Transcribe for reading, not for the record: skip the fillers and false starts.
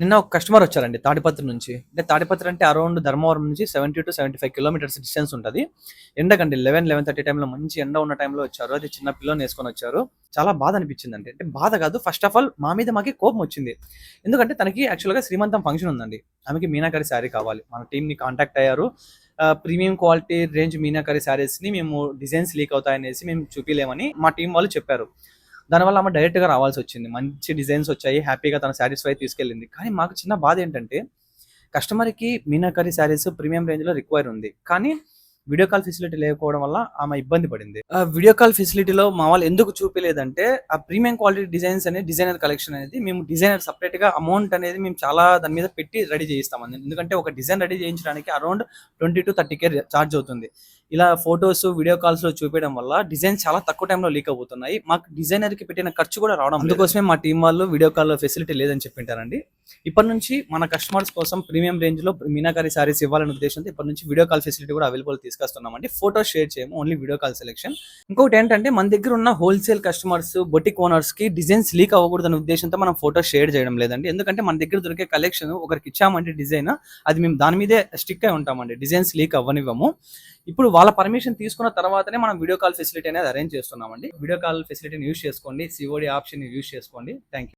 నిన్న ఒక కస్టమర్ వచ్చారండి తాడిపత్రి నుంచి. అంటే తాడిపత్రి అంటే అరౌండ్ ధర్మవరం నుంచి 70-75 కిలోమీటర్స్ డిస్టెన్స్ ఉంటది. ఎండకండి 11:30 టైంలో మంచి ఎండ ఉన్న టైంలో వచ్చారు. అది చిన్న పిల్లోడిని ఏసుకొని వచ్చారు. చాలా బాధ అనిపించిందండి. అంటే బాధ కాదు, ఫస్ట్ ఆఫ్ ఆల్ మా మీద మాకి కోపం వచ్చింది. ఎందుకంటే తనకి యాక్చువల్‌గా శ్రీమంతం ఫంక్షన్ ఉందండి. ఆమెకి మీనాకరి శారీ కావాలి. మన టీమ్‌ని కాంటాక్ట్ అయ్యారు. ప్రీమియం క్వాలిటీ రేంజ్ మీనాకరి శారీస్‌ని మేము డిజైన్స్ లీక్ అవుతాయనేసి మేము చూపియలేమని మా టీమ్ వాళ్ళు చెప్పారు. దానివల్ల ఆమె డైరెక్ట్‌గా రావాల్సొచ్చింది. మంచి డిజైన్స్ వచ్చాయి. హ్యాపీగా తను సాటిస్ఫై తీసుకెళ్ళింది. కానీ మాకు చిన్న బాధేంటంటే, కస్టమర్‌కి మీనాకరి శారీస్ ప్రీమియం రేంజ్‌లో రిక్వైర్ ఉంది. కానీ వీడియో కాల్ ఫెసిలిటీ లేకపోవడం వల్ల ఆమె ఇబ్బంది పడింది. వీడియో కాల్ ఫెసిలిటీలో మా వాళ్ళు ఎందుకు చూపియలేదంటే, ఆ ప్రీమియం క్వాలిటీ డిజైన్స్ అనేది డిజైనర్ కలెక్షన్ అనేది మేము డిజైనర్ సెపరేట్‌గా అమౌంట్ అనేది మేము చాలా దాని మీద పెట్టి రెడీ చేయిస్తామండి. ఎందుకంటే ఒక డిజైన్ రెడీ చేయించడానికి అరౌండ్ 20-30K చార్జ్ అవుతుంది. ఇలా ఫోటోస్, వీడియో కాల్స్‌లో చూపియడం వల్ల డిజైన్స్ చాలా తక్కువ టైంలో లీక్ అయిపోతున్నాయి. మాకు డిజైనర్‌కి పెట్టిన ఖర్చు కూడా రావడం లేదు. అందుకోసమే మా టీమ్ వాళ్ళు వీడియో కాల్‌లో ఫెసిలిటీ లేదని చెప్పింటారండి. ఇప్పటి నుంచి మన కస్టమర్స్ కోసం ప్రీమియం రేంజ్‌లో మీనాకరి సారీస్ ఇవ్వాలనే ఉద్దేశంతో ఇప్పటి నుంచి వీడియో కాల్ ఫెసిలిటీ కూడా అవైలబుల్ తీసుకొస్తున్నామండి. ఫోటోస్ షేర్ చేయము. Only video call selection. ఇంకొకటి ఏంటంటే మన దగ్గర ఉన్న హోల్‌సేల్ కస్టమర్స్, బొటిక్ ఓనర్స్‌కి డిజైన్స్ లీక్ అవ్వకూడదనే ఉద్దేశంతో మనం ఫోటోస్ షేర్ చేయడం లేదండి. ఎందుకంటే మన దగ్గర దొరికే కలెక్షన్ ఒకరికి ఇచ్చామంటే డిజైన్, అది మేము దాని మీదే స్టిక్ అయి ఉంటామండి. డిజైన్స్ లీక్ అవ్వనివ్వము. ఇప్పుడు వాళ్ళ పర్మిషన్ తీసుకున్న తర్వాతనే మనం వీడియో కాల్ ఫెసిలిటీ అనేది అరేంజ్ చేస్తున్నామండి. వీడియో కాల్ ఫెసిలిటీని యూజ్ చేసుకోండి. సిఓడి ఆప్షన్ యూజ్ చేసుకోండి. థాంక్యూ.